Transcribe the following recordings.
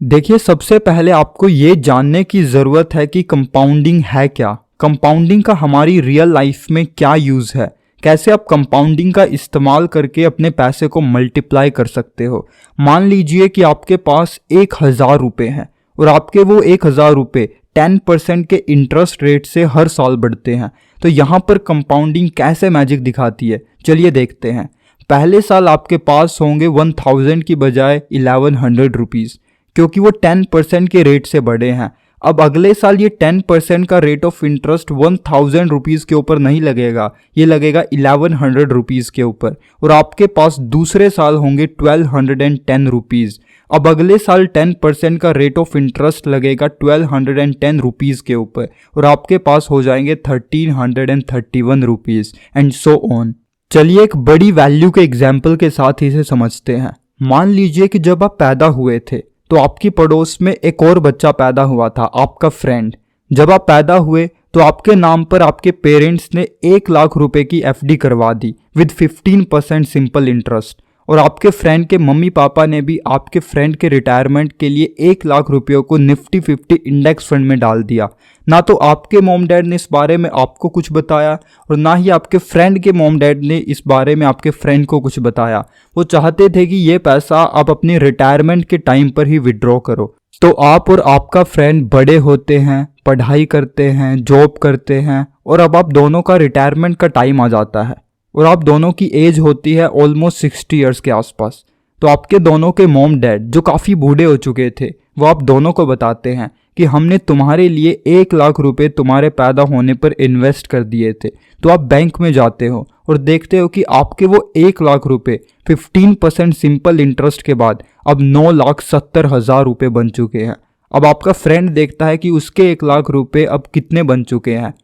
देखिए, सबसे पहले आपको ये जानने की ज़रूरत है कि कंपाउंडिंग है क्या। कंपाउंडिंग का हमारी रियल लाइफ में क्या यूज़ है, कैसे आप कंपाउंडिंग का इस्तेमाल करके अपने पैसे को मल्टीप्लाई कर सकते हो। मान लीजिए कि आपके पास 1,000 रुपये हैं और आपके वो 1,000 रुपये 10% के इंटरेस्ट रेट से हर साल बढ़ते हैं। तो यहाँ पर कंपाउंडिंग कैसे मैजिक दिखाती है, चलिए देखते हैं। पहले साल आपके पास होंगे 1,000 की बजाय 1,100 रुपीज़, क्योंकि वो 10% के रेट से बढ़े हैं। अब अगले साल ये 10% का रेट ऑफ इंटरेस्ट 1,000 रुपीज़ के ऊपर नहीं लगेगा, ये लगेगा 1,100 रुपीज़ के ऊपर, और आपके पास दूसरे साल होंगे 1,210 रुपीज़। अब अगले साल 10% का रेट ऑफ इंटरेस्ट लगेगा 1,210 रुपीज़ के ऊपर, और आपके पास हो जाएंगे 1,331 रुपीज़, एंड सो ऑन। चलिए एक बड़ी वैल्यू के एग्जाम्पल के साथ इसे समझते हैं। मान लीजिए कि जब आप पैदा हुए थे तो आपकी पड़ोस में एक और बच्चा पैदा हुआ था, आपका फ्रेंड। जब आप पैदा हुए तो आपके नाम पर आपके पेरेंट्स ने 1,00,000 रुपए की एफडी करवा दी विद 15% सिंपल इंटरेस्ट, और आपके फ्रेंड के मम्मी पापा ने भी आपके फ्रेंड के रिटायरमेंट के लिए 1,00,000 रुपयों को निफ्टी 50 इंडेक्स फंड में डाल दिया। ना तो आपके मॉम डैड ने इस बारे में आपको कुछ बताया और ना ही आपके फ्रेंड के मॉम डैड ने इस बारे में आपके फ्रेंड को कुछ बताया। वो चाहते थे कि ये पैसा आप अपने रिटायरमेंट के टाइम पर ही विड्रॉ करो। तो आप और आपका फ्रेंड बड़े होते हैं, पढ़ाई करते हैं, जॉब करते हैं, और अब आप दोनों का रिटायरमेंट का टाइम आ जाता है और आप दोनों की एज होती है ऑलमोस्ट 60 ईयर्स के आसपास। तो आपके दोनों के मॉम डैड जो काफ़ी बूढ़े हो चुके थे, वो आप दोनों को बताते हैं कि हमने तुम्हारे लिए 1,00,000 रुपए तुम्हारे पैदा होने पर इन्वेस्ट कर दिए थे। तो आप बैंक में जाते हो और देखते हो कि आपके वो 1,00,000 रुपए 15% सिंपल इंटरेस्ट के बाद अब 9,70,000 रुपये बन चुके हैं। अब आपका फ्रेंड देखता है कि उसके 1,00,000 रुपये अब कितने बन चुके हैं,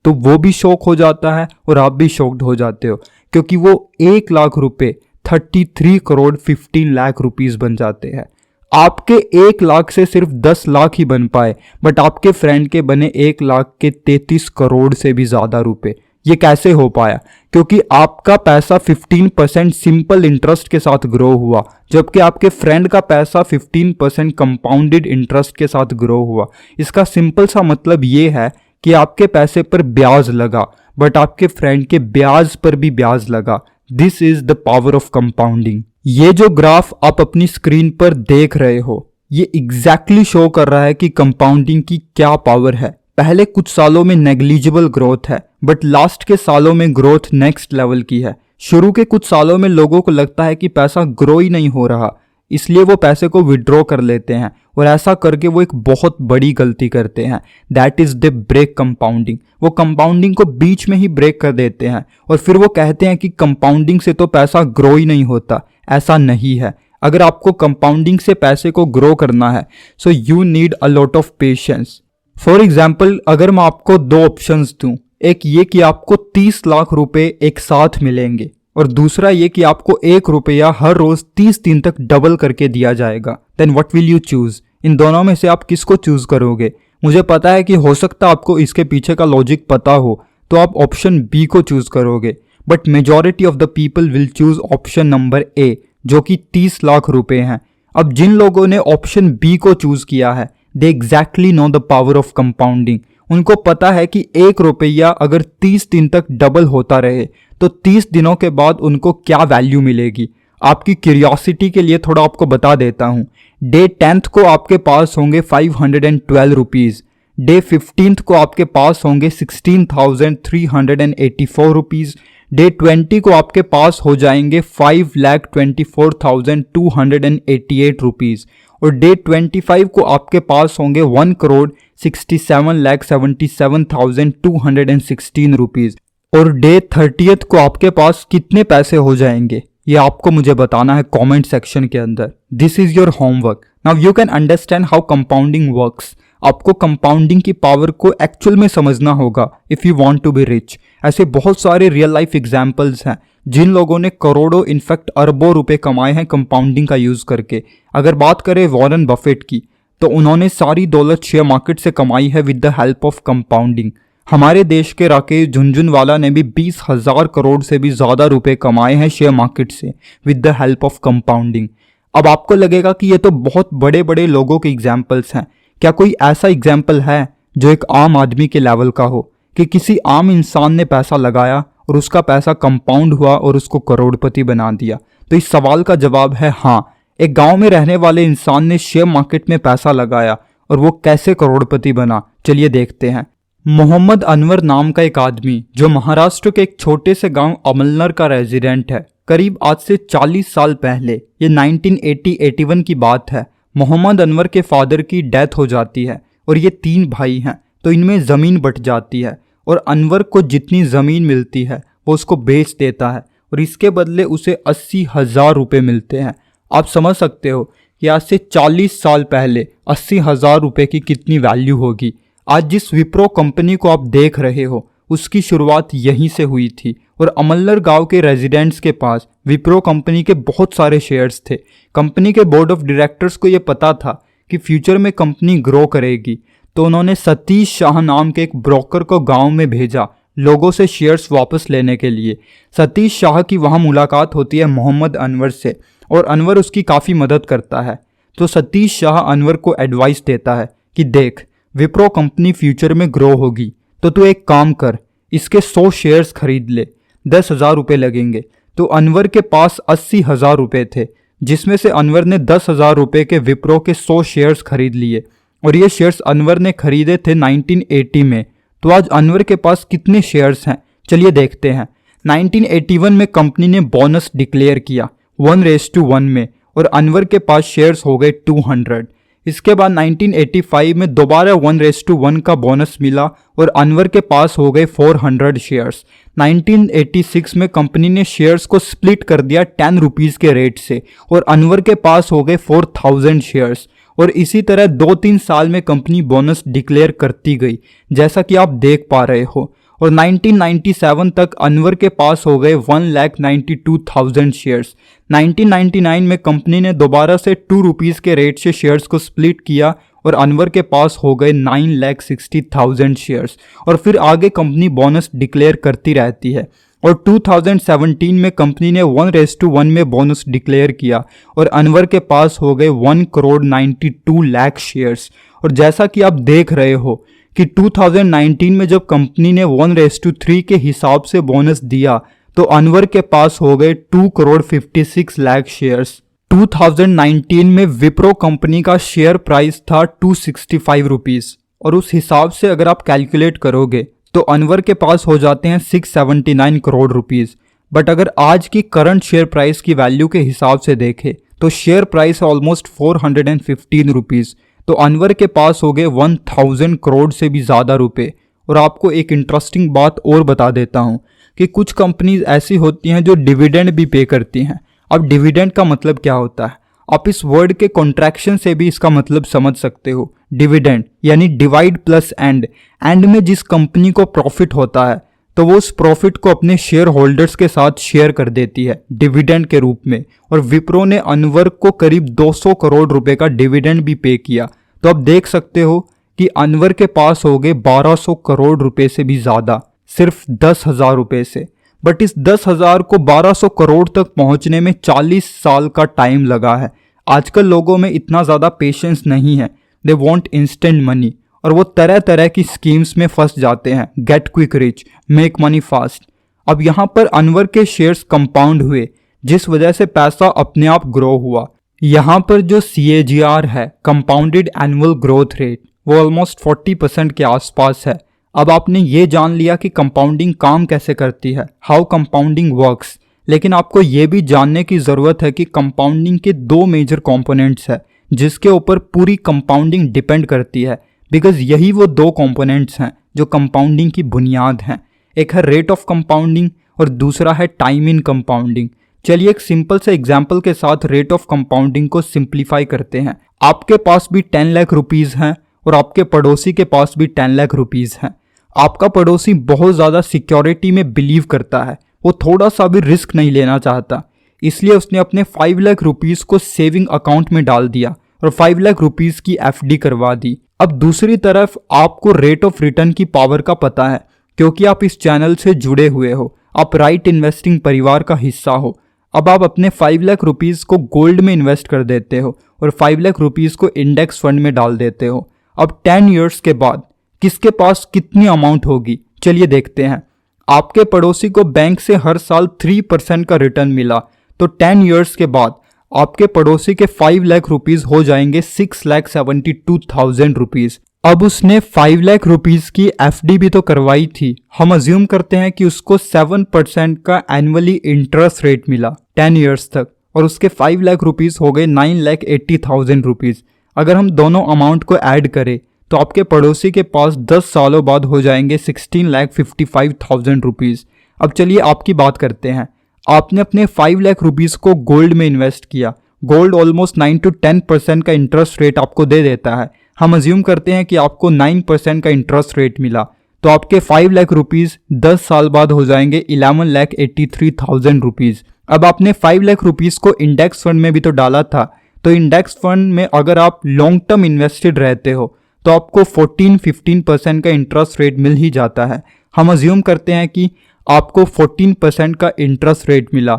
तो वो भी शॉक हो जाता है और आप भी शॉक्ड हो जाते हो, क्योंकि वो 1,00,000 रुपये 33 करोड़ 15 लाख रुपीस बन जाते हैं। आपके 1,00,000 से सिर्फ 10 लाख ही बन पाए, बट आपके फ्रेंड के बने 1,00,000 के 33 करोड़ से भी ज़्यादा रुपए। ये कैसे हो पाया? क्योंकि आपका पैसा 15% सिंपल इंटरेस्ट के साथ ग्रो हुआ, जबकि आपके फ्रेंड का पैसा 15% कंपाउंडेड इंटरेस्ट के साथ ग्रो हुआ। इसका सिंपल सा मतलब ये है कि आपके पैसे पर ब्याज लगा, बट आपके फ्रेंड के ब्याज पर भी ब्याज लगा। This is the power of compounding. ये जो ग्राफ आप अपनी स्क्रीन पर देख रहे हो, ये एग्जैक्टली शो कर रहा है कि कंपाउंडिंग की क्या पावर है। पहले कुछ सालों में नेग्लिजिबल ग्रोथ है, बट लास्ट के सालों में ग्रोथ नेक्स्ट लेवल की है। शुरू के कुछ सालों में लोगों को लगता है कि पैसा ग्रो ही नहीं हो रहा, इसलिए वो पैसे को विड्रॉ कर लेते हैं, और ऐसा करके वो एक बहुत बड़ी गलती करते हैं। That is the break compounding. वो कंपाउंडिंग को बीच में ही ब्रेक कर देते हैं और फिर वो कहते हैं कि कंपाउंडिंग से तो पैसा ग्रो ही नहीं होता। ऐसा नहीं है। अगर आपको कंपाउंडिंग से पैसे को ग्रो करना है, so you need a lot of patience. For example, अगर मैं आपको दो ऑप्शंस दूं, एक ये कि आपको 30 लाख रुपए एक साथ मिलेंगे, और दूसरा ये कि आपको 1 रुपया हर रोज 30 दिन तक डबल करके दिया जाएगा, then what will you choose? इन दोनों में से आप किसको चूज करोगे? मुझे पता है कि हो सकता है आपको इसके पीछे का लॉजिक पता हो, तो आप ऑप्शन बी को चूज करोगे, but majority of the people will choose option number A, जो कि 30 लाख रुपए हैं। अब जिन लोगों ने ऑप्शन बी को चूज किया है, दे exactly know the power of compounding. उनको पता है कि 1 रुपया अगर 30 दिन तक डबल होता रहे तो 30 दिनों के बाद उनको क्या वैल्यू मिलेगी। आपकी क्यूरियोसिटी के लिए थोड़ा आपको बता देता हूँ। डे 10th को आपके पास होंगे 512 रुपीज़, डे 15th को आपके पास होंगे 16,384 रुपीज़, डे 20 को आपके पास हो जाएंगे 5,24,288 रुपीज़, और डे 25 को आपके पास होंगे 1,67,77,216 रुपीज़, और डे 30th को आपके पास कितने पैसे हो जाएंगे ये आपको मुझे बताना है कमेंट सेक्शन के अंदर। This is your homework. Now you can understand how compounding works. आपको कंपाउंडिंग की पावर को एक्चुअल में समझना होगा if you want to be rich. ऐसे बहुत सारे रियल लाइफ एग्जाम्पल्स हैं जिन लोगों ने करोड़ों इनफैक्ट अरबों रुपए कमाए हैं कंपाउंडिंग का यूज़ करके। अगर बात करें वॉरेन बफेट की, तो उन्होंने सारी दौलत शेयर मार्केट से कमाई है with the help of compounding. हमारे देश के राकेश झुनझुनवाला ने भी 20,000 करोड़ से भी ज़्यादा रुपए कमाए हैं शेयर मार्केट से with the help of compounding. अब आपको लगेगा कि ये तो बहुत बड़े बड़े लोगों के एग्जाम्पल्स हैं। क्या कोई ऐसा एग्जाम्पल है जो एक आम आदमी के लेवल का हो, कि किसी आम इंसान ने पैसा लगाया और उसका पैसा कंपाउंड हुआ और उसको करोड़पति बना दिया? तो इस सवाल का जवाब है हाँ। एक गांव में रहने वाले इंसान ने शेयर मार्केट में पैसा लगाया और वो कैसे करोड़पति बना, चलिए देखते हैं। मोहम्मद अनवर नाम का एक आदमी जो महाराष्ट्र के एक छोटे से गांव अमलनर का रेजिडेंट है, करीब आज से 40 साल पहले, ये 1980-81 की बात है, मोहम्मद अनवर के फादर की डेथ हो जाती है और ये 3 भाई हैं, तो इनमें ज़मीन बट जाती है और अनवर को जितनी ज़मीन मिलती है वो उसको बेच देता है और इसके बदले उसे 80,000 रुपये मिलते हैं। आप समझ सकते हो कि आज से 40 साल पहले 80,000 रुपये की कितनी वैल्यू होगी। आज जिस विप्रो कंपनी को आप देख रहे हो उसकी शुरुआत यहीं से हुई थी और अमलनर गांव के रेजिडेंट्स के पास विप्रो कंपनी के बहुत सारे शेयर्स थे। कंपनी के बोर्ड ऑफ डायरेक्टर्स को ये पता था कि फ्यूचर में कंपनी ग्रो करेगी, तो उन्होंने सतीश शाह नाम के एक ब्रोकर को गांव में भेजा लोगों से शेयर्स वापस लेने के लिए। सतीश शाह की वहां मुलाकात होती है मोहम्मद अनवर से और अनवर उसकी काफ़ी मदद करता है। तो सतीश शाह अनवर को एडवाइस देता है कि देख, विप्रो कंपनी फ्यूचर में ग्रो होगी, तो तू एक काम कर, इसके 100 शेयर्स खरीद ले, 10,000 रुपये लगेंगे। तो अनवर के पास 80,000 रुपये थे, जिसमें से अनवर ने 10,000 रुपये के विप्रो के 100 शेयर्स खरीद लिए और ये शेयर्स अनवर ने खरीदे थे 1980 में। तो आज अनवर के पास कितने शेयर्स हैं, चलिए देखते हैं। 1981 में कंपनी ने बोनस डिक्लेयर किया 1:1 में और अनवर के पास शेयर्स हो गए 200। इसके बाद 1985 में दोबारा 1:1 का बोनस मिला और अनवर के पास हो गए 400 शेयर्स। 1986 में कंपनी ने शेयर्स को स्प्लिट कर दिया 10 रुपीज़ के रेट से और अनवर के पास हो गए 4,000 शेयर्स। और इसी तरह 2-3 साल में कंपनी बोनस डिक्लेयर करती गई, जैसा कि आप देख पा रहे हो। और 1997 तक अनवर के पास हो गए 1,92,000 शेयर्स। 1999 में कंपनी ने दोबारा से 2 रुपीज़ के रेट से शेयर्स को स्प्लिट किया और अनवर के पास हो गए 9,60,000 शेयर्स। और फिर आगे कंपनी बोनस डिक्लेयर करती रहती है और 2017 में कंपनी ने 1:1 में बोनस डिक्लेयर किया और अनवर के पास हो गए 1,92,00,000 शेयर्स। और जैसा कि आप देख रहे हो कि 2019 में जब कंपनी ने 1:3 के हिसाब से बोनस दिया तो अनवर के पास हो गए 2,56,00,000 शेयर्स। 2019 में विप्रो कंपनी का शेयर प्राइस था 265 रुपीज़ और उस हिसाब से अगर आप कैलकुलेट करोगे तो अनवर के पास हो जाते हैं 679 करोड़ रुपीज़। बट अगर आज की करंट शेयर प्राइस की वैल्यू के हिसाब से देखें तो शेयर प्राइस है ऑलमोस्ट 415 रुपीज़। तो अनवर के पास हो गए 1,000 करोड़ से भी ज़्यादा रुपए। और आपको एक इंटरेस्टिंग बात और बता देता हूँ कि कुछ कंपनीज ऐसी होती हैं जो डिविडेंड भी पे करती हैं। अब डिविडेंड का मतलब क्या होता है, आप इस वर्ड के कॉन्ट्रैक्शन से भी इसका मतलब समझ सकते हो। डिविडेंड यानी डिवाइड प्लस एंड में जिस कंपनी को प्रॉफिट होता है तो वो उस प्रॉफिट को अपने शेयर होल्डर्स के साथ शेयर कर देती है डिविडेंड के रूप में। और विप्रो ने अनवर को करीब 200 करोड़ रुपए का डिविडेंड भी पे किया। तो आप देख सकते हो कि अनवर के पास हो गए 1200 करोड़ रुपए से भी ज़्यादा सिर्फ 10,000 रुपये से। बट इस 10,000 को 1200 करोड़ तक पहुंचने में 40 साल का टाइम लगा है। आजकल लोगों में इतना ज़्यादा पेशेंस नहीं है, दे वांट इंस्टेंट मनी और वो तरह तरह की स्कीम्स में फंस जाते हैं, get quick rich, make money fast. अब यहाँ पर अनवर के शेयर्स कंपाउंड हुए जिस वजह से पैसा अपने आप ग्रो हुआ। यहाँ पर जो CAGR है, कंपाउंडेड एनुअल ग्रोथ रेट, वो ऑलमोस्ट 40% के आसपास है। अब आपने ये जान लिया कि कंपाउंडिंग काम कैसे करती है, हाउ कंपाउंडिंग वर्क्स। लेकिन आपको ये भी जानने की ज़रूरत है कि कंपाउंडिंग के 2 मेजर कंपोनेंट्स हैं जिसके ऊपर पूरी कंपाउंडिंग डिपेंड करती है, बिकॉज यही वो 2 कंपोनेंट्स हैं जो कंपाउंडिंग की बुनियाद हैं। एक है रेट ऑफ कंपाउंडिंग और दूसरा है टाइम इन कंपाउंडिंग। चलिए एक सिंपल से एग्जाम्पल के साथ रेट ऑफ कंपाउंडिंग को सिंप्लीफाई करते हैं। आपके पास भी 10 लाख रुपीज़ हैं और आपके पड़ोसी के पास भी 10 लाख रुपीज़ हैं। आपका पड़ोसी बहुत ज़्यादा सिक्योरिटी में बिलीव करता है, वो थोड़ा सा भी रिस्क नहीं लेना चाहता, इसलिए उसने अपने 5 लाख रुपीज़ को सेविंग अकाउंट में डाल दिया और 5 लाख रुपीज़ की FD करवा दी। अब दूसरी तरफ आपको रेट ऑफ रिटर्न की पावर का पता है क्योंकि आप इस चैनल से जुड़े हुए हो, आप राइट इन्वेस्टिंग परिवार का हिस्सा हो। अब आप अपने 5 लाख रुपीज़ को गोल्ड में इन्वेस्ट कर देते हो और 5 लाख रुपीज़ को इंडेक्स फंड में डाल देते हो। अब 10 ईयर्स के बाद किसके पास कितनी अमाउंट होगी, चलिए देखते हैं। आपके पड़ोसी को बैंक से हर साल 3% का रिटर्न मिला, तो 10 ईयर्स के बाद आपके पड़ोसी के 5 लाख रुपीज़ हो जाएंगे 6,72,000 रुपीज़। अब उसने 5 लाख रुपीज़ की FD भी तो करवाई थी। हम अज्यूम करते हैं कि उसको 7% का एनुअली इंटरेस्ट रेट मिला 10 ईयर्स तक, और उसके 5 लाख रुपीज़ हो गए 9,80,000 रुपीज़। अगर हम दोनों अमाउंट को ऐड करें तो आपके पड़ोसी के पास 10 सालों बाद हो जाएंगे 16,55,000 रुपीज़। अब चलिए आपकी बात करते हैं। आपने अपने 5 लाख रुपीज़ को गोल्ड में इन्वेस्ट किया। गोल्ड ऑलमोस्ट 9 to 10% का इंटरेस्ट रेट आपको दे देता है। हम अज्यूम करते हैं कि आपको 9% का इंटरेस्ट रेट मिला, तो आपके 5 लाख रुपीज़ 10 साल बाद हो जाएंगे 11,83,000 रुपीज़। अब आपने 5 लाख रुपीज़ को इंडेक्स फंड में भी तो डाला था, तो इंडेक्स फंड में अगर आप लॉन्ग टर्म इन्वेस्टेड रहते हो तो आपको 14-15% का इंटरेस्ट रेट मिल ही जाता है। हम अज्यूम करते हैं कि आपको 14% का इंटरेस्ट रेट मिला,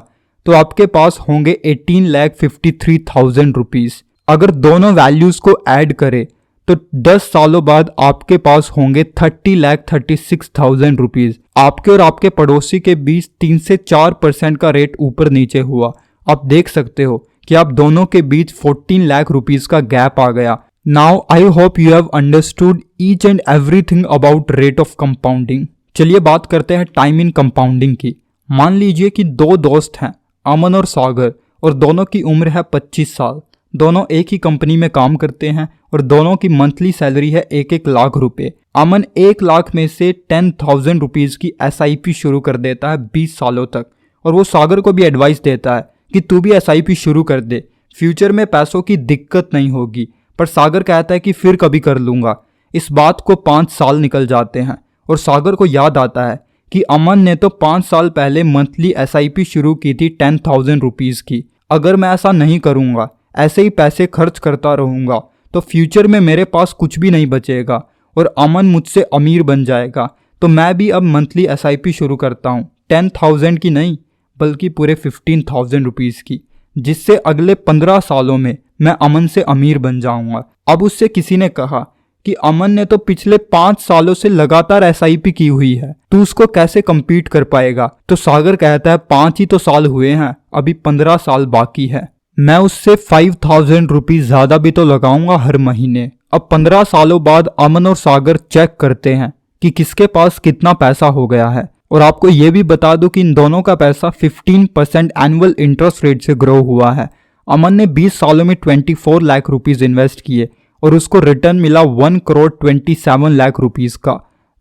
तो आपके पास होंगे 18,53,000 रुपीज़। अगर दोनों वैल्यूज़ को ऐड करें तो 10 सालों बाद आपके पास होंगे 30,36,000 रुपीज़। आपके और आपके पड़ोसी के बीच 3 से 4% का रेट ऊपर नीचे हुआ। आप देख सकते हो कि आप दोनों के बीच 14 लाख रुपीज़ का गैप आ गया। Now I hope you have understood each and everything about rate of compounding. चलिए बात करते हैं टाइम इन कंपाउंडिंग की। मान लीजिए कि दो दोस्त हैं, अमन और सागर, और दोनों की उम्र है 25 साल। दोनों एक ही कंपनी में काम करते हैं और दोनों की मंथली सैलरी है 1-1 लाख रुपए। अमन 1 लाख में से 10,000 रुपीज़ की SIP शुरू कर देता है 20 सालों तक, और वो सागर को भी एडवाइस देता है कि तू भी SIP शुरू कर दे, फ्यूचर में पैसों की दिक्कत नहीं होगी। पर सागर कहता है कि फिर कभी कर लूँगा। इस बात को 5 साल निकल जाते हैं और सागर को याद आता है कि अमन ने तो 5 साल पहले मंथली SIP शुरू की थी 10,000 रुपीज़ की। अगर मैं ऐसा नहीं करूँगा, ऐसे ही पैसे खर्च करता रहूँगा, तो फ्यूचर में मेरे पास कुछ भी नहीं बचेगा और अमन मुझसे अमीर बन जाएगा। तो मैं भी अब मंथली SIP शुरू करता हूँ, 10,000 की नहीं बल्कि पूरे 15,000 रुपीज़ की, जिससे अगले 15 सालों में मैं अमन से अमीर बन जाऊँगा। अब उससे किसी ने कहा कि अमन ने तो पिछले 5 सालों से लगातार SIP की हुई है, तू उसको कैसे compete कर पाएगा। तो सागर कहता है 5 ही तो साल हुए हैं, अभी 15 साल बाकी है। मैं उससे 5,000 रुपीज़ ज़्यादा भी तो लगाऊंगा हर महीने। अब 15 सालों बाद अमन और सागर चेक करते हैं कि किसके पास कितना पैसा हो गया है। और आपको ये भी बता दूं कि इन दोनों का पैसा 15% एनुअल इंटरेस्ट रेट से ग्रो हुआ है। अमन ने 20 सालों में 24 लाख रुपीज़ इन्वेस्ट किए और उसको रिटर्न मिला 1,27 लाख रुपीज़ का।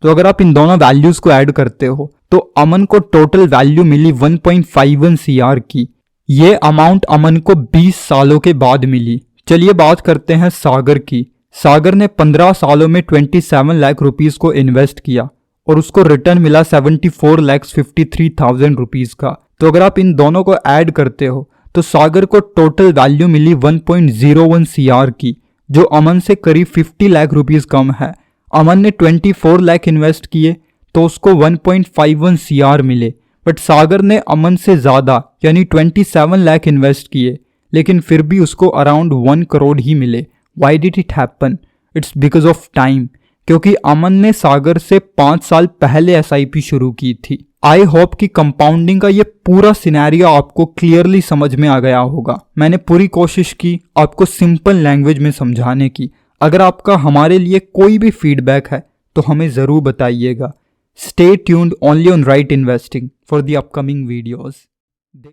तो अगर आप इन दोनों वैल्यूज़ को ऐड करते हो तो अमन को टोटल वैल्यू मिली 1.51 CR की। ये अमाउंट अमन को 20 सालों के बाद मिली। चलिए बात करते हैं सागर की। सागर ने 15 सालों में 27 लाख रुपीज़ को इन्वेस्ट किया और उसको रिटर्न मिला 74,53,000 रुपीज़ का। तो अगर आप इन दोनों को ऐड करते हो तो सागर को टोटल वैल्यू मिली 1.01 CR की, जो अमन से करीब 50 लाख रुपीज़ कम है। अमन ने 24 लाख इन्वेस्ट किए तो उसको 1.51 CR मिले, बट सागर ने अमन से ज़्यादा यानी 27 लाख इन्वेस्ट किए, लेकिन फिर भी उसको अराउंड 1 करोड़ ही मिले। Why did it happen? It's because of time, क्योंकि अमन ने सागर से 5 साल पहले SIP शुरू की थी। आई होप कि कंपाउंडिंग का ये पूरा सिनेरियो आपको क्लियरली समझ में आ गया होगा। मैंने पूरी कोशिश की आपको सिंपल लैंग्वेज में समझाने की। अगर आपका हमारे लिए कोई भी फीडबैक है तो हमें ज़रूर बताइएगा। Stay tuned only on right investing for the upcoming videos.